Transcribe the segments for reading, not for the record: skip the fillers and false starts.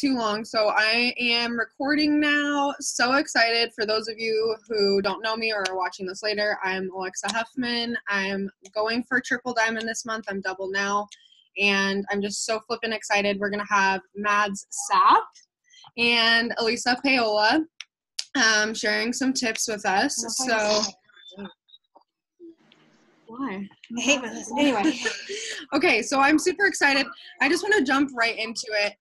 too long. So I am recording now. So excited. For those of you who don't know me or are watching this later, I'm Alisa Huffman. I'm going for triple diamond this month. I'm double now. And I'm just so flippin' excited. We're going to have Mads Sapp and Alisa Paola sharing some tips with us. So... Why? I hate Madison. Anyway. Okay, so I'm super excited. I just want to jump right into it.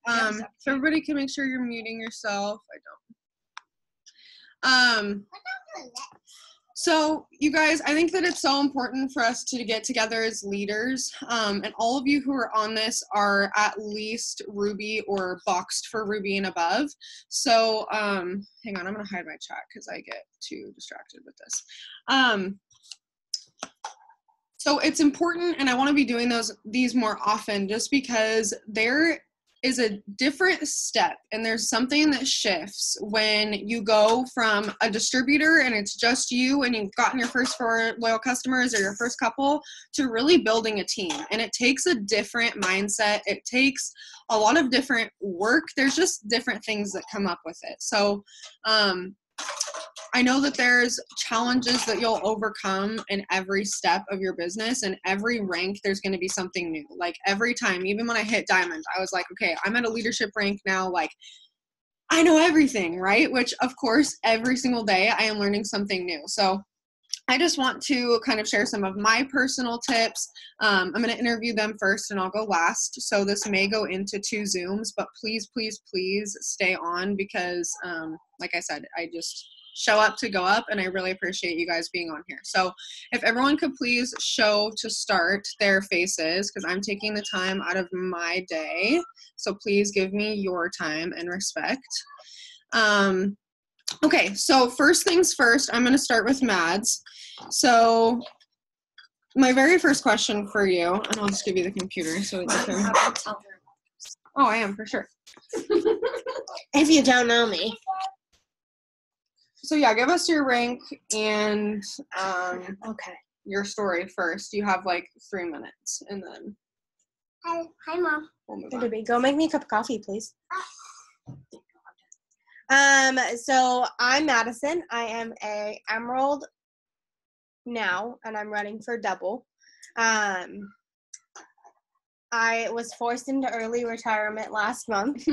So everybody can make sure you're muting yourself. I don't. So you guys, I think that it's so important for us to get together as leaders. And all of you who are on this are at least Ruby or boxed for Ruby and above. So hang on, I'm going to hide my chat because I get too distracted with this. So it's important, and I want to be doing these more often just because there is a different step and there's something that shifts when you go from a distributor and it's just you and you've gotten your first 4 loyal customers or your first couple to really building a team. And it takes a different mindset. It takes a lot of different work. There's just different things that come up with it. So, I know that there's challenges that you'll overcome in every step of your business, and every rank there's going to be something new. Like every time, even when I hit diamond, I was like, okay, I'm at a leadership rank now. Like I know everything, right? Which of course, every single day I am learning something new. So I just want to kind of share some of my personal tips. I'm going to interview them first and I'll go last. So this may go into 2 Zooms, but please, please, please stay on because like I said, I just show up to go up, and I really appreciate you guys being on here. So if everyone could please show to start their faces, because I'm taking the time out of my day. So please give me your time and respect. Okay, so first things first, I'm going to start with Mads. So my very first question for you, and I'll just give you the computer so that you can. Oh, I am for sure. If you don't know me. So yeah, give us your rank and Okay. your story first. You have like 3 minutes, and then. Hi, Mom. We'll move Hey, on. baby, go make me a cup of coffee, please. So I'm Madison. I am a emerald now, and I'm running for double. I was forced into early retirement last month.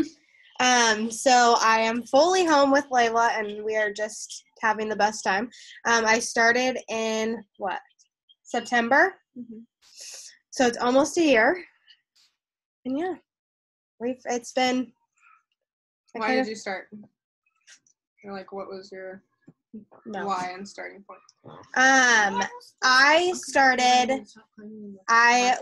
So I am fully home with Layla, and we are just having the best time. I started in September? Mm-hmm. So it's almost a year. And yeah, it's been. Why did you start? Or like, what was your why and starting point? I started. I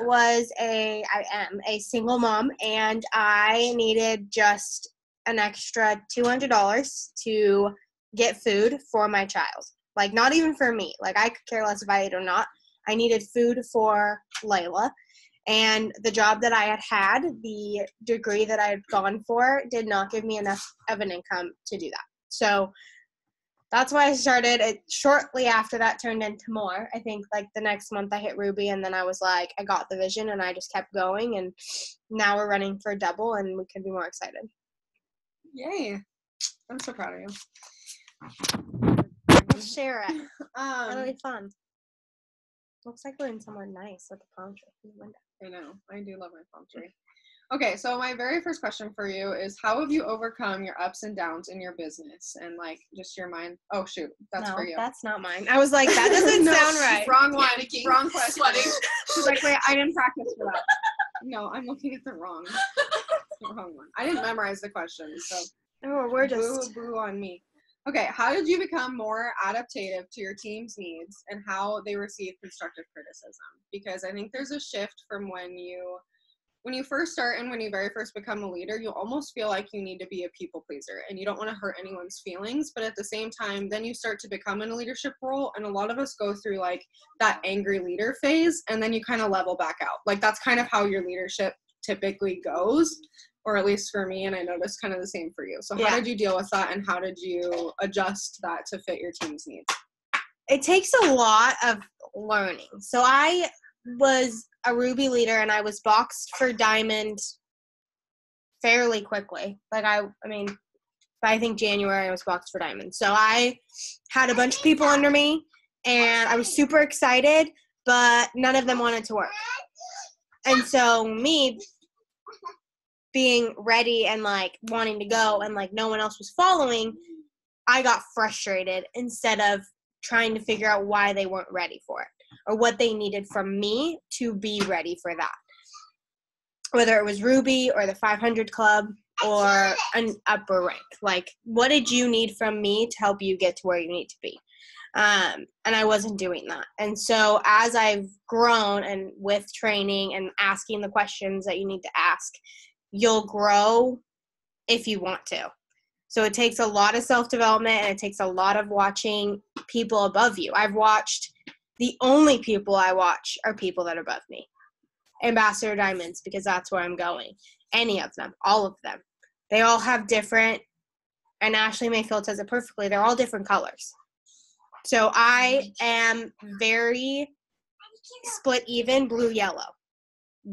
am a single mom, and I needed just an extra $200 to get food for my child. Like, not even for me. Like, I could care less if I ate or not. I needed food for Layla. And the job that I had, the degree that I had gone for, did not give me enough of an income to do that. So that's why I started. It shortly after that turned into more. I think like the next month I hit Ruby, and then I was like, I got the vision, and I just kept going. And now we're running for double, and we could be more excited. Yay. I'm so proud of you. Let's share it. Really fun. Looks like we're in somewhere nice with a palm tree in the window. I know. I do love my palm tree. Okay, so my very first question for you is, how have you overcome your ups and downs in your business and like just your mind? Oh shoot, that's for you. That's not mine. I was like, that doesn't sound right. Wrong one. Wrong question. She's like, wait, I didn't practice for that. No, I'm looking at the wrong one. I didn't memorize the questions, so. Oh, we're just boo on me. Okay, how did you become more adaptive to your team's needs and how they receive constructive criticism? Because I think there's a shift from when you first start and when you very first become a leader, you almost feel like you need to be a people pleaser and you don't want to hurt anyone's feelings. But at the same time, then you start to become in a leadership role. And a lot of us go through like that angry leader phase, and then you kind of level back out. Like that's kind of how your leadership typically goes, or at least for me. And I noticed kind of the same for you. So how did you deal with that, and how did you adjust that to fit your team's needs? It takes a lot of learning. So I was a Ruby leader, and I was boxed for Diamond fairly quickly. Like, I mean, I think January I was boxed for diamonds. So I had a bunch of people under me, and I was super excited, but none of them wanted to work. And so me being ready and, like, wanting to go and, like, no one else was following, I got frustrated instead of trying to figure out why they weren't ready for it or what they needed from me to be ready for that. Whether it was Ruby or the 500 Club or an upper rank. Like, what did you need from me to help you get to where you need to be? And I wasn't doing that. And so as I've grown and with training and asking the questions that you need to ask, you'll grow if you want to. So it takes a lot of self-development, and it takes a lot of watching people above you. The only people I watch are people that are above me. Ambassador Diamonds, because that's where I'm going. Any of them, all of them. They all have different, and Ashley Mayfield says it perfectly, they're all different colors. So I am very split even, blue, yellow.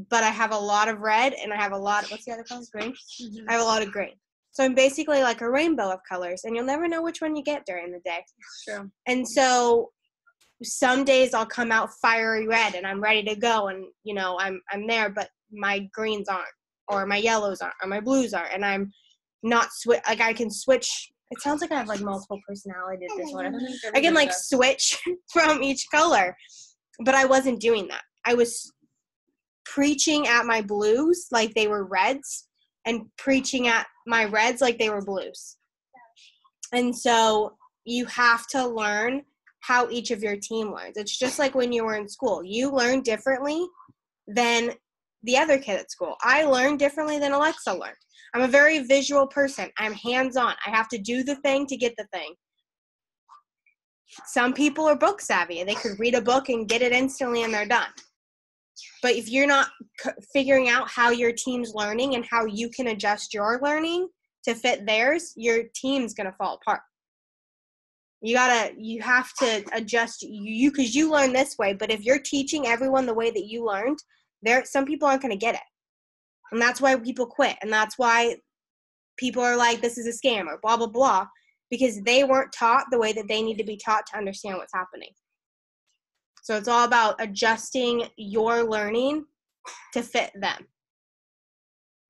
But I have a lot of red, and I have a lot of, what's the other color? Green? Mm-hmm. I have a lot of green. So I'm basically like a rainbow of colors, and you'll never know which one you get during the day. True. And so some days I'll come out fiery red, and I'm ready to go, and, you know, I'm there, but my greens aren't, or my yellows aren't, or my blues aren't, and I'm not like I can switch. It sounds like I have, like, multiple personality disorder. I can, like, switch from each color, but I wasn't doing that. I was preaching at my blues like they were reds, and preaching at my reds like they were blues. And so you have to learn how each of your team learns. It's just like when you were in school. You learn differently than the other kid at school. I learned differently than Alexa learned. I'm a very visual person. I'm hands-on. I have to do the thing to get the thing. Some people are book savvy. They could read a book and get it instantly, and they're done. But if you're not figuring out how your team's learning and how you can adjust your learning to fit theirs, your team's going to fall apart. You have to adjust you, because you learn this way. But if you're teaching everyone the way that you learned, some people aren't going to get it. And that's why people quit. And that's why people are like, this is a scam or blah, blah, blah, because they weren't taught the way that they need to be taught to understand what's happening. So it's all about adjusting your learning to fit them,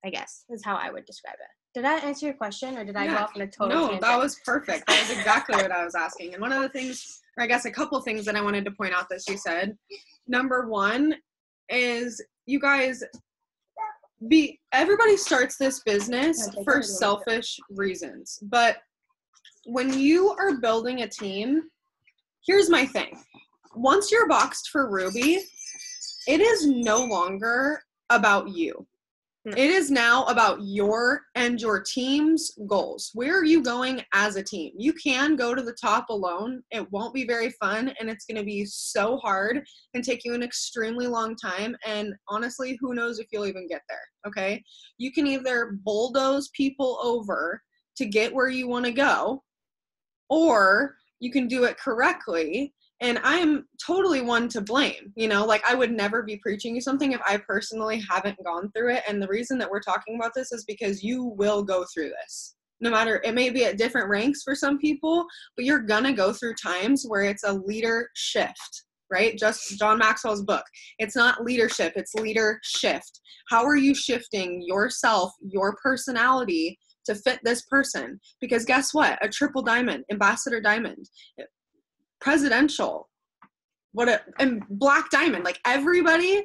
I guess, is how I would describe it. Did that answer your question, or did I go off on a total tangent? No, that was perfect. That was exactly what I was asking. And one of the things, or I guess a couple things that I wanted to point out that she said, number one is, you guys, everybody starts this business for selfish reasons. But when you are building a team, here's my thing. Once you're boxed for Ruby, it is no longer about you. It is now about your and your team's goals. Where are you going as a team? You can go to the top alone. It won't be very fun, and it's going to be so hard and take you an extremely long time. And honestly, who knows if you'll even get there, okay? You can either bulldoze people over to get where you want to go, or you can do it correctly. And I am totally one to blame, you know, like I would never be preaching you something if I personally haven't gone through it. And the reason that we're talking about this is because you will go through this. No matter, it may be at different ranks for some people, but you're gonna go through times where it's a leader shift, right? Just John Maxwell's book. It's not leadership, it's leader shift. How are you shifting yourself, your personality to fit this person? Because guess what? A triple diamond, ambassador diamond, presidential, and black diamond, like everybody,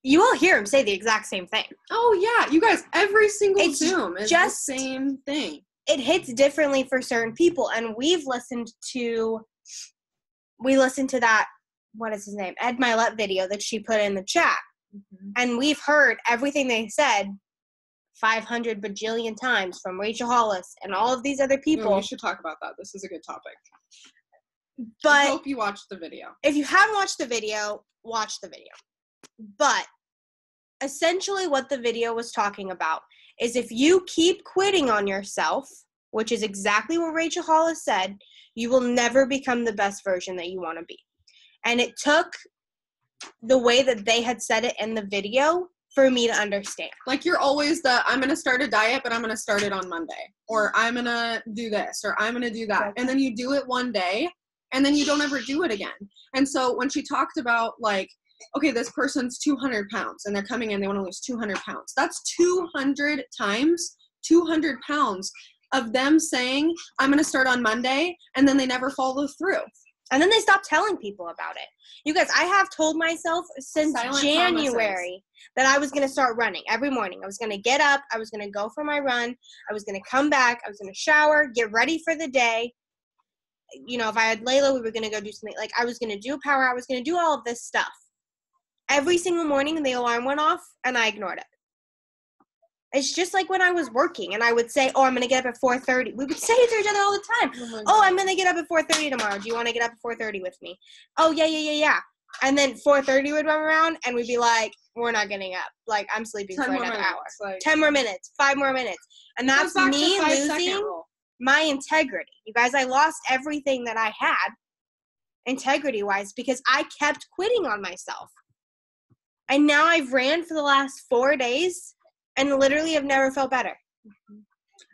you will hear him say the exact same thing. Oh yeah, you guys, every single Zoom is just the same thing. It hits differently for certain people, and we listened to that, what is his name, Ed Milet video that she put in the chat, and we've heard everything they said 500 bajillion times from Rachel Hollis and all of these other people. We should talk about that. This is a good topic. But I hope you watched the video. If you haven't watched the video, watch the video. But essentially what the video was talking about is, if you keep quitting on yourself, which is exactly what Rachel Hollis said, you will never become the best version that you want to be. And it took the way that they had said it in the video for me to understand. Like, you're always I'm going to start a diet, but I'm going to start it on Monday. Or I'm going to do this, or I'm going to do that. And then you do it one day, and then you don't ever do it again. And so when she talked about, like, okay, this person's 200 pounds, and they're coming in, they want to lose 200 pounds. That's 200 times 200 pounds of them saying, I'm going to start on Monday, and then they never follow through. And then they stop telling people about it. You guys, I have told myself since January that I was going to start running every morning. I was going to get up. I was going to go for my run. I was going to come back. I was going to shower, get ready for the day. You know, if I had Layla, we were going to go do something. Like, I was going to do power. I was going to do all of this stuff. Every single morning, the alarm went off, and I ignored it. It's just like when I was working, and I would say, oh, I'm going to get up at 4:30. We would say it to each other all the time. Oh, I'm going to get up at 4:30 tomorrow. Do you want to get up at 4:30 with me? Oh, yeah. And then 4:30 would come around, and we'd be like, we're not getting up. Like, I'm sleeping for another hour. Like, 10 more minutes, 5 more minutes. And that's me losing my integrity. You guys, I lost everything that I had integrity-wise because I kept quitting on myself. And now I've ran for the last 4 days and literally have never felt better.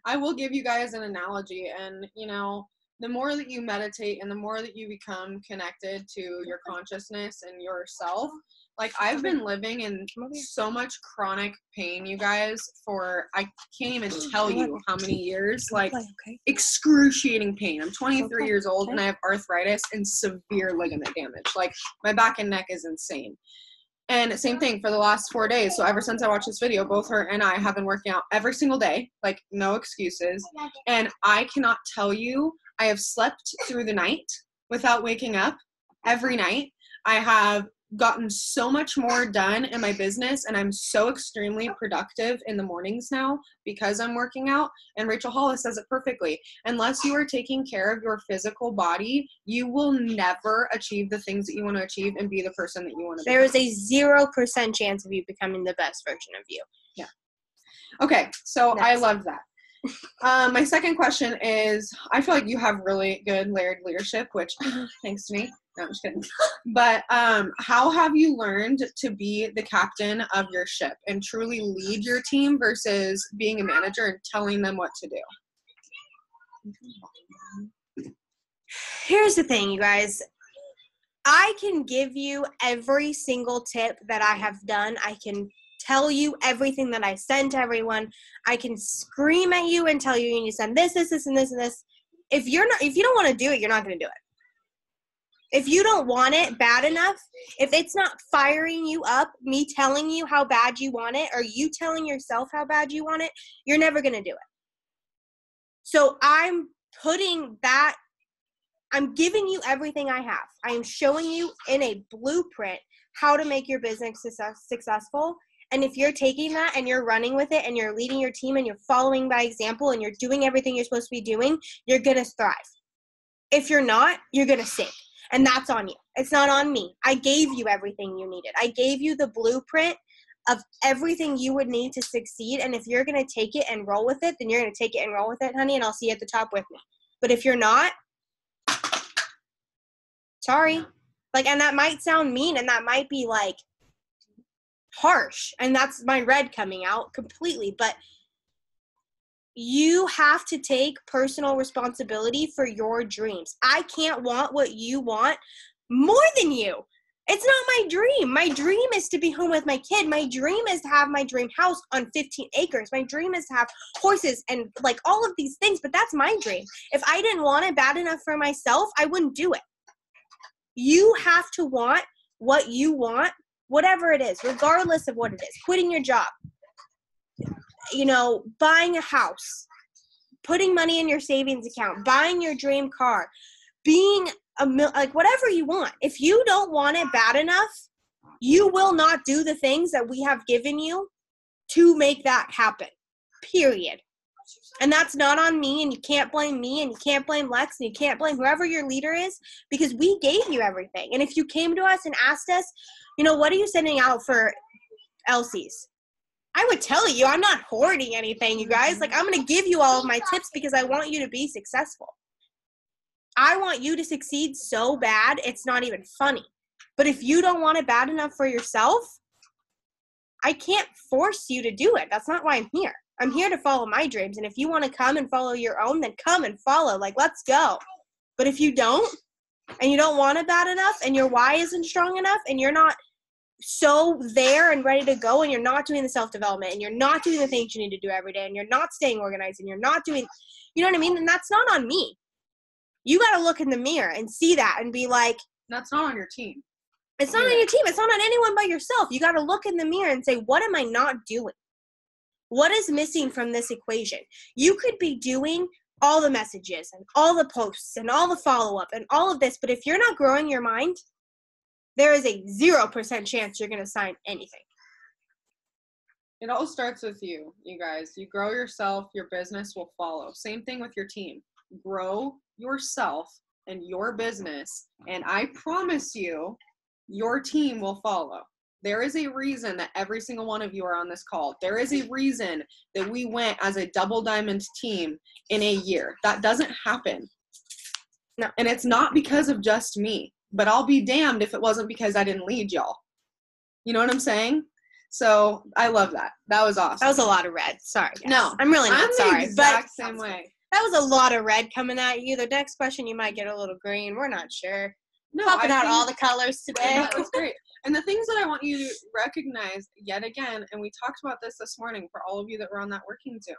I will give you guys an analogy. And, you know, the more that you meditate and the more that you become connected to your consciousness and yourself, like, I've been living in so much chronic pain, you guys, for, I can't even tell you how many years, like, excruciating pain. I'm 23 years old and I have arthritis and severe ligament damage. Like, my back and neck is insane. And same thing for the last 4 days. So ever since I watched this video, both her and I have been working out every single day, like, no excuses. And I cannot tell you, I have slept through the night without waking up every night. I have gotten so much more done in my business, and I'm so extremely productive in the mornings now because I'm working out. And Rachel Hollis says it perfectly. Unless you are taking care of your physical body, you will never achieve the things that you want to achieve and be the person that you want to be. There is a 0% chance of you becoming the best version of you. Yeah. Okay, so I love that. My second question is, I feel like you have really good layered leadership, which thanks to me. No, I'm just kidding. But how have you learned to be the captain of your ship and truly lead your team versus being a manager and telling them what to do? Here's the thing, you guys. I can give you every single tip that I have done. I can tell you everything that I send to everyone. I can scream at you and tell you need to send this, and this, and this. If you don't want to do it, you're not going to do it. If you don't want it bad enough, if it's not firing you up, me telling you how bad you want it, or you telling yourself how bad you want it, you're never going to do it. So I'm giving you everything I have. I am showing you in a blueprint how to make your business successful. And if you're taking that and you're running with it and you're leading your team and you're following by example and you're doing everything you're supposed to be doing, you're going to thrive. If you're not, you're going to sink. And that's on you. It's not on me. I gave you everything you needed. I gave you the blueprint of everything you would need to succeed. And if you're going to take it and roll with it, then you're going to take it and roll with it, honey, and I'll see you at the top with me. But if you're not, sorry. Like, and that might sound mean and that might be like harsh. And that's my red coming out completely. But you have to take personal responsibility for your dreams. I can't want what you want more than you. It's not my dream. My dream is to be home with my kid. My dream is to have my dream house on 15 acres. My dream is to have horses and like all of these things, but that's my dream. If I didn't want it bad enough for myself, I wouldn't do it. You have to want what you want, whatever it is, regardless of what it is. Quitting your job, buying a house, putting money in your savings account, buying your dream car, being whatever you want. If you don't want it bad enough, you will not do the things that we have given you to make that happen, period. And that's not on me, and you can't blame me, and you can't blame Lex, and you can't blame whoever your leader is, because we gave you everything. And if you came to us and asked us, what are you sending out for LCs? I would tell you. I'm not hoarding anything, you guys. Like, I'm going to give you all of my tips because I want you to be successful. I want you to succeed so bad, it's not even funny. But if you don't want it bad enough for yourself, I can't force you to do it. That's not why I'm here. I'm here to follow my dreams. And if you want to come and follow your own, then come and follow. Like, let's go. But if you don't, and you don't want it bad enough, and your why isn't strong enough, and you're not so there and ready to go, and you're not doing the self-development, and you're not doing the things you need to do every day, and you're not staying organized, and you're not doing, you know what I mean? Then that's not on me. You got to look in the mirror and see that and be like, that's not on your team. It's not on your team. It's not on anyone but yourself. You got to look in the mirror and say, what am I not doing? What is missing from this equation? You could be doing all the messages and all the posts and all the follow-up and all of this, but if you're not growing your mind, there is a 0% chance you're going to sign anything. It all starts with you guys. You grow yourself, your business will follow. Same thing with your team. Grow yourself and your business, and I promise you, your team will follow. There is a reason that every single one of you are on this call. There is a reason that we went as a double diamond team in a year. That doesn't happen. No. And it's not because of just me, but I'll be damned if it wasn't because I didn't lead y'all. You know what I'm saying? So I love that. That was awesome. That was a lot of red. Sorry, guys. No. I'm really not sorry. The exact same way. That was a lot of red coming at you. The next question, you might get a little green. We're not sure. No, Popping out all the colors today. That was great. And the things that I want you to recognize yet again, and we talked about this morning for all of you that were on that working Zoom.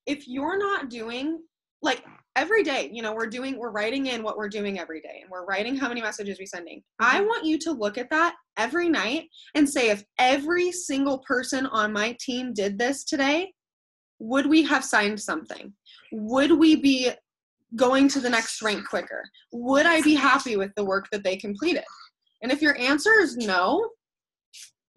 If you're not doing, like every day, you know, we're writing in what we're doing every day, and we're writing how many messages we're sending. Mm-hmm. I want you to look at that every night and say, if every single person on my team did this today, would we have signed something? Would we be going to the next rank quicker? Would I be happy with the work that they completed? And if your answer is no,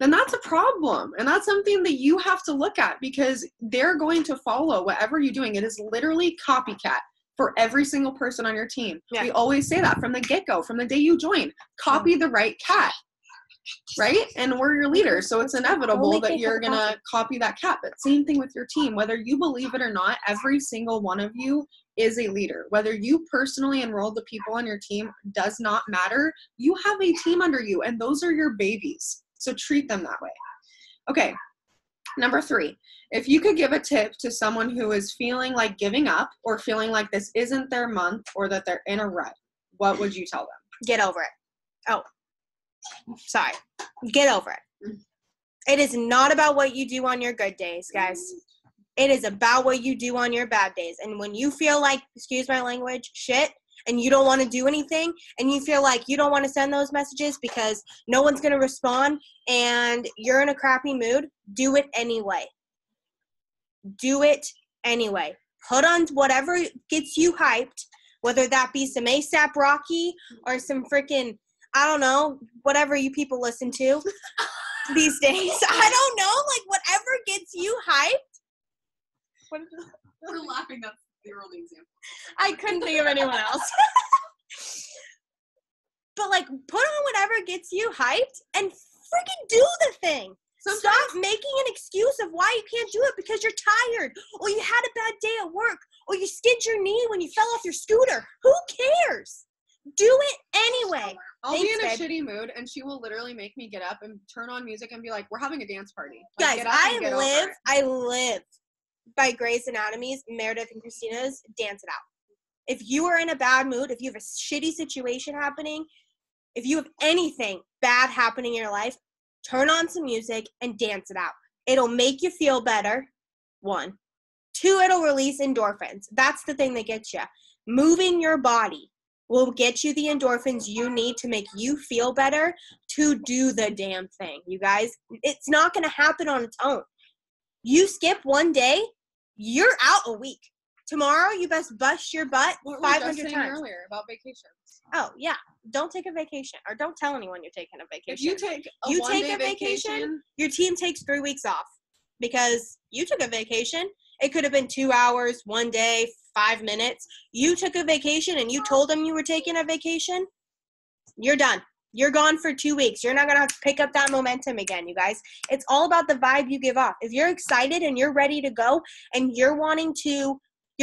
then that's a problem. And that's something that you have to look at, because they're going to follow whatever you're doing. It is literally copycat for every single person on your team. Yeah. We always say that from the get-go, from the day you join. Copy the right cat, right? And we're your leaders, so it's inevitable that you're going to copy that cat. But same thing with your team. Whether you believe it or not, every single one of you is a leader. Whether you personally enroll the people on your team does not matter. You have a team under you, and those are your babies. So treat them that way. Okay, number 3. If you could give a tip to someone who is feeling like giving up, or feeling like this isn't their month, or that they're in a rut, what would you tell them? Get over it. Oh, sorry. Get over it. It is not about what you do on your good days, guys. It is about what you do on your bad days. And when you feel like, excuse my language, shit, and you don't want to do anything, and you feel like you don't want to send those messages because no one's going to respond, and you're in a crappy mood, do it anyway. Do it anyway. Put on whatever gets you hyped, whether that be some A$AP Rocky or some freaking, I don't know, whatever you people listen to these days. I don't know, like whatever gets you hyped. We're laughing. That's the only example. I couldn't think of anyone else. But like, put on whatever gets you hyped and freaking do the thing. Stop making an excuse of why you can't do it because you're tired, or you had a bad day at work, or you skinned your knee when you fell off your scooter. Who cares? Do it anyway. I'll be in a shitty mood, and she will literally make me get up and turn on music and be like, we're having a dance party. Like, guys, I live by Grey's Anatomy's Meredith and Christina's Dance It Out. If you are in a bad mood, if you have a shitty situation happening, if you have anything bad happening in your life, turn on some music and dance it out. It'll make you feel better, 1. 2, it'll release endorphins. That's the thing that gets you. Moving your body will get you the endorphins you need to make you feel better to do the damn thing, you guys. It's not going to happen on its own. You skip one day, you're out a week. Tomorrow, you best bust your butt 500 times. Earlier about vacations. Oh, yeah. Don't take a vacation, or don't tell anyone you're taking a vacation. If you take a vacation, your team takes 3 weeks off because you took a vacation. It could have been 2 hours, 1 day, 5 minutes. You took a vacation and you told them you were taking a vacation. You're done. You're gone for 2 weeks. You're not going to have to pick up that momentum again, you guys. It's all about the vibe you give off. If you're excited and you're ready to go and you're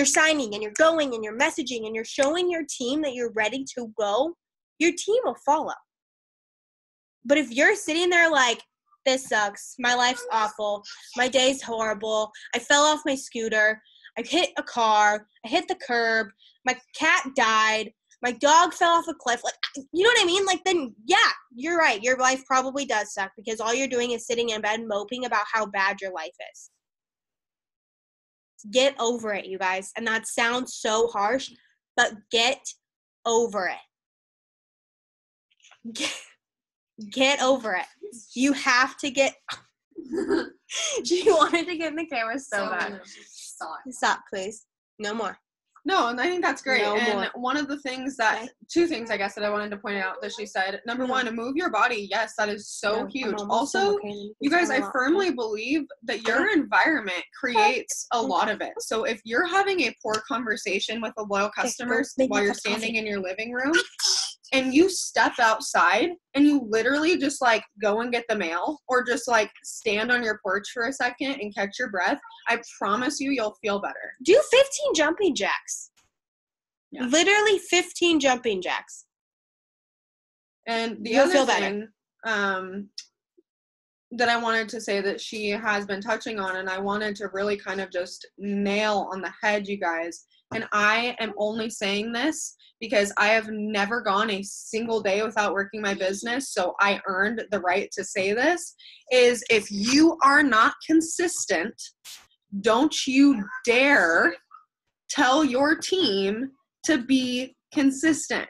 signing and you're going and you're messaging and you're showing your team that you're ready to go, your team will follow. But if you're sitting there like, this sucks. My life's awful. My day's horrible. I fell off my scooter. I hit a car. I hit the curb. My cat died. My dog fell off a cliff. Like, you know what I mean? Like, then, yeah, you're right. Your life probably does suck because all you're doing is sitting in bed moping about how bad your life is. Get over it, you guys. And that sounds so harsh, but get over it. Get over it. You have to get. She wanted to get in the camera so bad. Stop, please. No more. No, and I think that's great. No and more. one of the things that, two things I guess that I wanted to point out that she said. Number one, move your body. Yes, that is so huge. Also, you guys, I firmly believe that your environment creates a lot of it. So if you're having a poor conversation with a loyal customer while you're standing in your living room, and you step outside and you literally just like go and get the mail or just like stand on your porch for a second and catch your breath, I promise you'll feel better. Do 15 jumping jacks. Yeah. Literally 15 jumping jacks. And the other thing that I wanted to say that she has been touching on, and I wanted to really kind of just nail on the head, you guys, and I am only saying this because I have never gone a single day without working my business, so I earned the right to say this, is if you are not consistent, don't you dare tell your team to be consistent.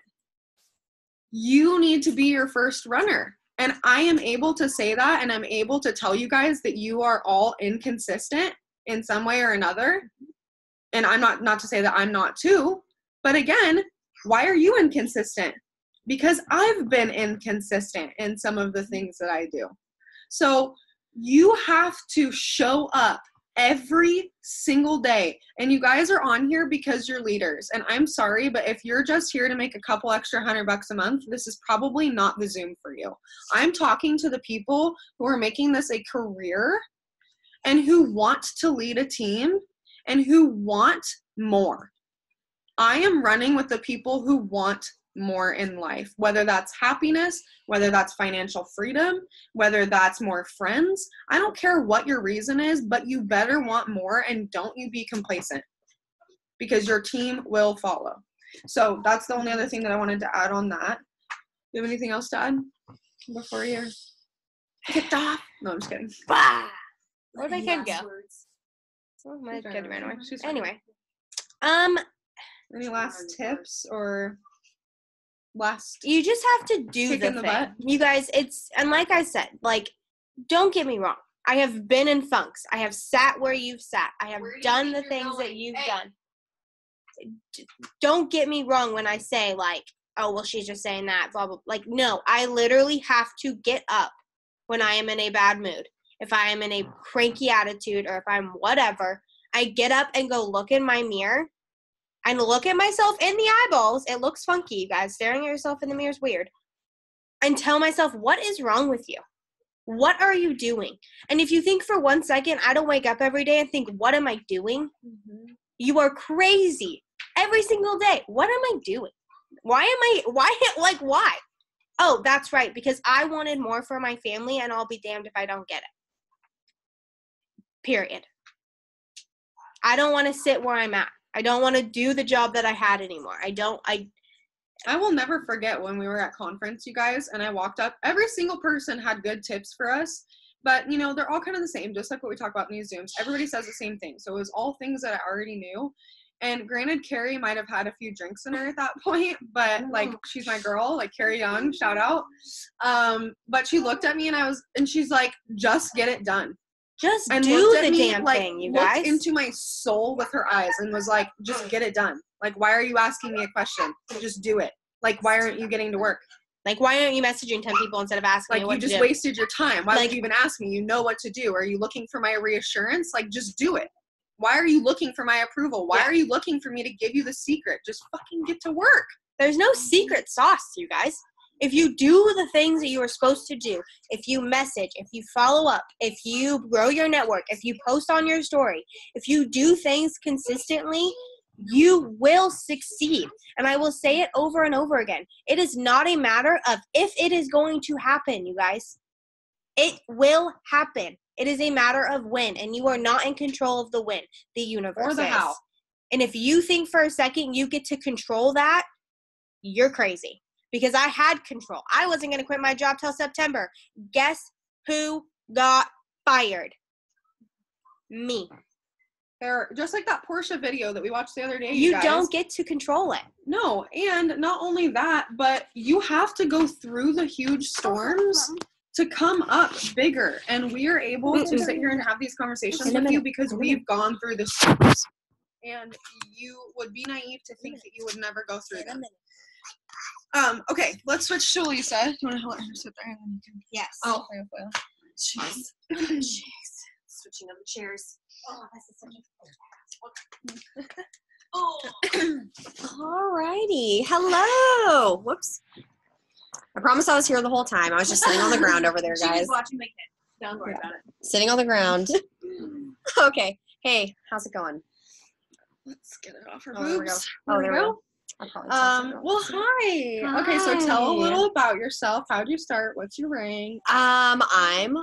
You need to be your first runner. And I am able to say that, and I'm able to tell you guys that you are all inconsistent in some way or another. And I'm not to say that I'm not too, but again, why are you inconsistent? Because I've been inconsistent in some of the things that I do. So you have to show up every single day. And you guys are on here because you're leaders. And I'm sorry, but if you're just here to make a couple extra $100 a month, this is probably not the Zoom for you. I'm talking to the people who are making this a career and who want to lead a team and who want more. I am running with the people who want more in life, whether that's happiness, whether that's financial freedom, whether that's more friends. I don't care what your reason is, but you better want more, and don't you be complacent because your team will follow. So that's the only other thing that I wanted to add on that. Do you have anything else to add before you're kicked off? No, I'm just kidding. Bah! Where'd my kid go? Oh, my kid ran away. Anyway. Any last tips or last? You just have to do the thing. Butt? You guys, and like I said, like, don't get me wrong. I have been in funks. I have sat where you've sat. I have done the things that you've done. Don't get me wrong when I say, like, oh, well, she's just saying that, blah, blah. Like, no, I literally have to get up when I am in a bad mood. If I am in a cranky attitude or if I'm whatever, I get up and go look in my mirror and look at myself in the eyeballs. It looks funky, you guys. Staring at yourself in the mirror is weird. And tell myself, what is wrong with you? What are you doing? And if you think for 1 second, I don't wake up every day and think, what am I doing? Mm-hmm. You are crazy. Every single day. What am I doing? Why? Oh, that's right. Because I wanted more for my family, and I'll be damned if I don't get it. Period. I don't want to sit where I'm at. I don't want to do the job that I had anymore. I will never forget when we were at conference, you guys, and I walked up. Every single person had good tips for us, but, you know, they're all kind of the same, just like what we talk about in these Zooms. Everybody says the same thing, so it was all things that I already knew. And granted, Carrie might have had a few drinks in her at that point, but, like, she's my girl, like, Carrie Young, shout out. But she looked at me, and she's like, just get it done. Just do the damn thing, you guys. Looked into my soul with her eyes and was like, just get it done. Like, why are you asking me a question? Just do it. Like, why aren't you getting to work? Like, why aren't you messaging 10 people instead of asking me what to do? Like, you just wasted your time. Why would you even ask me? You know what to do. Are you looking for my reassurance? Like, just do it. Why are you looking for my approval? Why are you looking for me to give you the secret? Just fucking get to work. There's no secret sauce, you guys. If you do the things that you are supposed to do, if you message, if you follow up, if you grow your network, if you post on your story, if you do things consistently, you will succeed. And I will say it over and over again. It is not a matter of if it is going to happen, you guys. It will happen. It is a matter of when, and you are not in control of the when. The universe or the is. how. And if you think for a second you get to control that, you're crazy. Because I had control. I wasn't going to quit my job till September. Guess who got fired? Me. They're just like that Porsche video that we watched the other day. You guys. don't get to control it. No, and not only that, but you have to go through the huge storms to come up bigger. And we are able to sit here and have these conversations with you because we've gone through the storms. And you would be naive to think that you would never go through them. Okay, let's switch to Alisa. Do you want to let her sit there? Yes. Oh, jeez. Jeez. Switching of the chairs. Oh, this is such a Oh. Alrighty. Hello. Whoops. I promise I was here the whole time. I was just sitting on the ground over there, guys. She was watching my kid. Don't worry about it. Sitting on the ground. Okay. Hey, how's it going? Let's get it off her Oh, there we go. boobs. Oh, there we go. Well, hi. Okay, so tell a little about yourself. How'd you start? What's your rank? I'm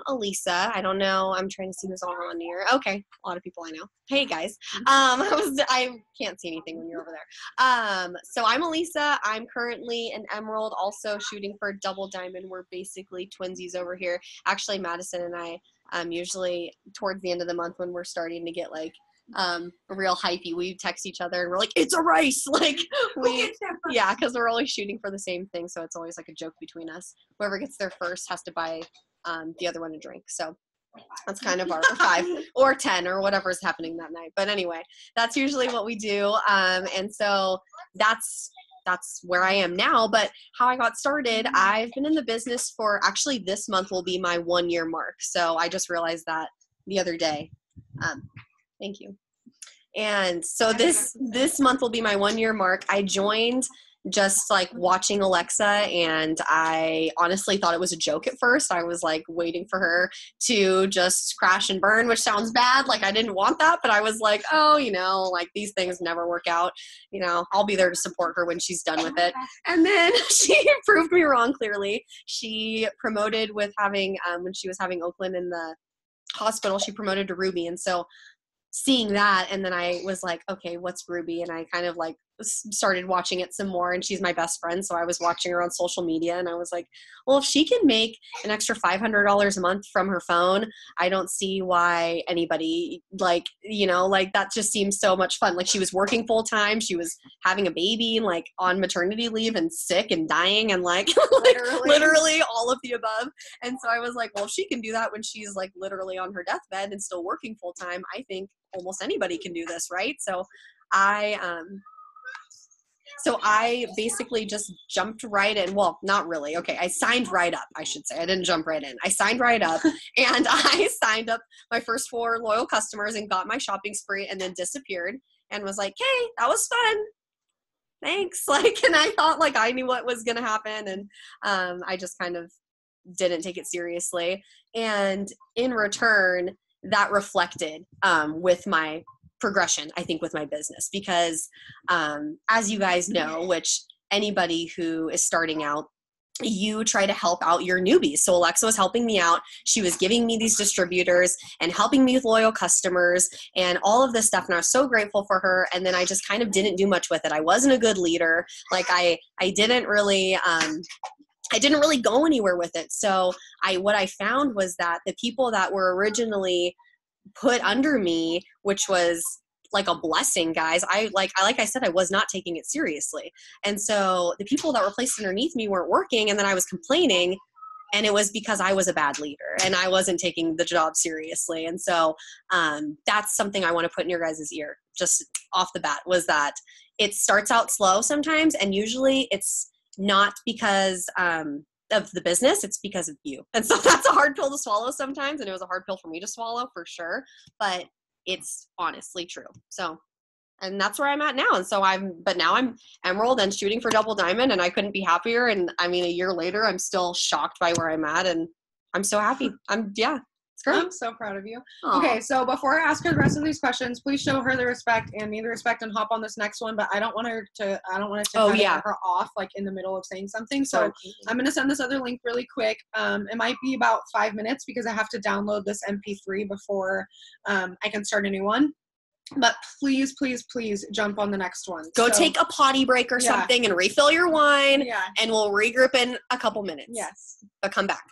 Alisa. I don't know. I'm trying to see who's all on here. Okay, a lot of people I know. Hey guys. I can't see anything when you're over there. So I'm Alisa. I'm currently an emerald, also shooting for double diamond. We're basically twinsies over here. Actually, Madison and I, usually towards the end of the month when we're starting to get like real hypey, we text each other and we're like, it's a race, like yeah, because we're always shooting for the same thing, so it's always like a joke between us. Whoever gets there first has to buy the other one a drink, so that's kind of our 5 or 10 or whatever is happening that night. But anyway, that's usually what we do, and so that's where I am now. But how I got started, I've been in the business for, actually this month will be my 1-year mark, so I just realized that the other day. Thank you. And so this month will be my 1-year mark. I joined just like watching Alexa, and I honestly thought it was a joke at first. I was like waiting for her to just crash and burn, which sounds bad. Like I didn't want that, but I was like, oh, like these things never work out. I'll be there to support her when she's done with it. And then she proved me wrong, clearly. She promoted with having, when she was having Oakland in the hospital, she promoted to Ruby. And so seeing that, and then I was like, okay, what's Ruby? And I kind of like started watching it some more, and she's my best friend, so I was watching her on social media, and I was like, well, if she can make an extra $500 a month from her phone, I don't see why anybody, like that just seems so much fun. Like she was working full time, she was having a baby, like on maternity leave and sick and dying and like literally all of the above. And so I was like, well, if she can do that when she's like literally on her deathbed and still working full time, I think almost anybody can do this, right? So I basically just jumped right in. Well, not really. Okay, I signed right up, I should say. I didn't jump right in. I signed right up, and I signed up my first 4 loyal customers and got my shopping spree, and then disappeared and was like, hey, that was fun. Thanks. And I thought I knew what was going to happen, and I just kind of didn't take it seriously. And in return, that reflected with my progression, I think, with my business, because as you guys know, which anybody who is starting out, you try to help out your newbies. So Alexa was helping me out. She was giving me these distributors and helping me with loyal customers and all of this stuff. And I was so grateful for her. And then I just kind of didn't do much with it. I wasn't a good leader. I didn't really go anywhere with it. So what I found was that the people that were originally put under me, which was like a blessing, guys. Like I said, I was not taking it seriously. And so the people that were placed underneath me weren't working, and then I was complaining, and it was because I was a bad leader and I wasn't taking the job seriously. And so that's something I want to put in your guys' ear just off the bat, was that it starts out slow sometimes, and usually it's not because of the business, it's because of you. And so that's a hard pill to swallow sometimes, and it was a hard pill for me to swallow for sure, but it's honestly true. So, and that's where I'm at now. And so now I'm emerald and shooting for double diamond, and I couldn't be happier. And I mean, a year later, I'm still shocked by where I'm at, and I'm so happy. It's great. I'm so proud of you. Aw. Okay, so before I ask her the rest of these questions, please show her the respect and me the respect and hop on this next one. But I don't want it to cut her off like in the middle of saying something. So I'm gonna send this other link really quick. It might be about 5 minutes because I have to download this MP3 before I can start a new one. But please, please, please jump on the next one. Go take a potty break or something and refill your wine, and we'll regroup in a couple minutes. Yes. But come back.